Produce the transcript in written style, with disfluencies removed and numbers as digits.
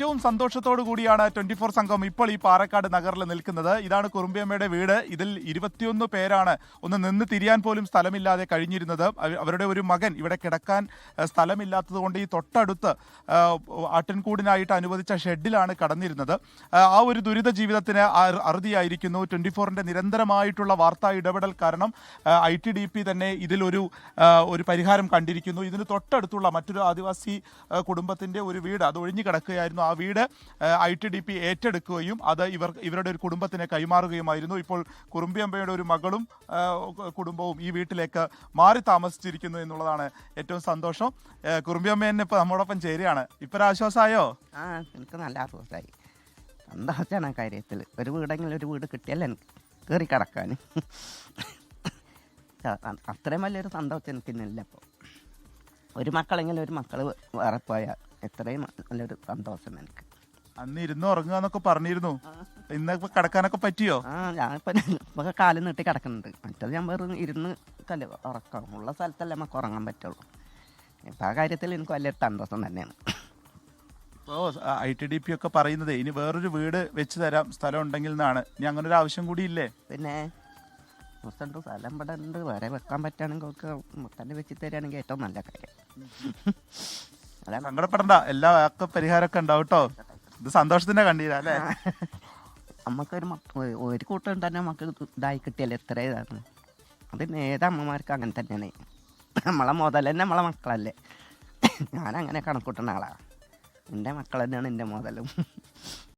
ഏറ്റവും സന്തോഷത്തോടു കൂടിയാണ് 24 സംഘം ഇപ്പോൾ ഈ പാറക്കാട് നഗറിൽ നിൽക്കുന്നത്. ഇതാണ് കുറുമ്പിയമ്മയുടെ വീട്. ഇതിൽ 21 പേരാണ് ഒന്ന് നിന്ന് തിരിയാൻ പോലും സ്ഥലമില്ലാതെ കഴിഞ്ഞിരുന്നത്. അവരുടെ ഒരു മകൻ ഇവിടെ കിടക്കാൻ സ്ഥലമില്ലാത്തത് കൊണ്ട് ഈ തൊട്ടടുത്ത് ആട്ടിൻകൂടിനായിട്ട് അനുവദിച്ച ഷെഡിലാണ് കടന്നിരുന്നത്. ആ ഒരു ദുരിത ജീവിതത്തിന് അറുതിയായിരിക്കുന്നു 24ന്റെ നിരന്തരമായിട്ടുള്ള വാർത്താ ഇടപെടൽ കാരണം ITDP തന്നെ ഇതിലൊരു പരിഹാരം കണ്ടിരിക്കുന്നു. ഇതിന് തൊട്ടടുത്തുള്ള മറ്റൊരു ആദിവാസി കുടുംബത്തിന്റെ ഒരു വീട് അത് ഒഴിഞ്ഞു കിടക്കുകയായിരുന്നു. ആ വീട് ITDP ഏറ്റെടുക്കുകയും അത് ഇവരുടെ ഒരു കുടുംബത്തിനെ കൈമാറുകയുമായിരുന്നു. ഇപ്പോൾ കുറുമ്പിയമ്മയുടെ ഒരു മകളും കുടുംബവും ഈ വീട്ടിലേക്ക് മാറി താമസിച്ചിരിക്കുന്നു എന്നുള്ളതാണ് ഏറ്റവും സന്തോഷം. കുറുമ്പിയമ്മ തന്നെ ഇപ്പൊ നമ്മോടൊപ്പം ചേരുകയാണ്. ഇപ്പൊ ആശ്വാസമായോ? എനിക്ക് നല്ല ആശ്വാസമായി. സന്തോഷമാണ് കാര്യത്തിൽ. ഒരു വീടെങ്കിലും ഒരു വീട് കിട്ടിയല്ലേ എനിക്ക് കയറി കിടക്കാൻ. അത്രയും വലിയൊരു സന്തോഷം എനിക്കിന്നില്ല. ഇപ്പോൾ ഒരു മക്കളെങ്കിലും ഒരു മക്കൾ വേറെ പോയാൽ എത്രയും നല്ലൊരു സന്തോഷം എനിക്ക്. അന്ന് ഇരുന്ന് ഉറങ്ങുക എന്നൊക്കെ പറഞ്ഞിരുന്നു. ഇന്നൊക്കെ കിടക്കാനൊക്കെ പറ്റിയോ? ഇപ്പൊ കാലം നീട്ടി കിടക്കുന്നുണ്ട്. മറ്റത് ഞാൻ വെറും ഇരുന്ന് ഉറക്കം ഉള്ള സ്ഥലത്തല്ലേ നമുക്ക് ഉറങ്ങാൻ പറ്റുള്ളൂ. ഇപ്പം ആ കാര്യത്തിൽ എനിക്ക് വലിയൊരു സന്തോഷം തന്നെയാണ്. ഇപ്പോൾ ITDP ഒക്കെ പറയുന്നത് ഇനി വേറൊരു വീട് വെച്ച് തരാം സ്ഥലം ഉണ്ടെങ്കിൽ എന്നാണ്. ഇനി അങ്ങനെ ഒരു ആവശ്യം കൂടി ഇല്ലേ? പിന്നെ സ്ഥലം ഇവിടെ ഉണ്ട്. വേറെ വെക്കാൻ പറ്റുകയാണെങ്കിൽ തന്നെ വെച്ച് തരികയാണെങ്കിൽ ഏറ്റവും നല്ല കാര്യം. സങ്കടപ്പെടണ്ട, എല്ലാ പരിഹാരമൊക്കെ ഉണ്ടാവും കേട്ടോ. ഇത് സന്തോഷത്തിന്റെ കണ്ടീര അല്ലേ? നമുക്കൊരു ഒരു കൂട്ടം തന്നെ നമുക്ക് ഇതായി കിട്ടിയല്ലേ എത്ര ഇതാണ്. അതിന് ഏതമ്മമാർക്ക് അങ്ങനെ തന്നെയാണ്. നമ്മളെ മുതൽ തന്നെ നമ്മളെ മക്കളല്ലേ. ഞാനങ്ങനെ കണക്കൂട്ടുന്ന ആളാണ്. എൻ്റെ മക്കൾ തന്നെയാണ് എൻ്റെ മുതലും.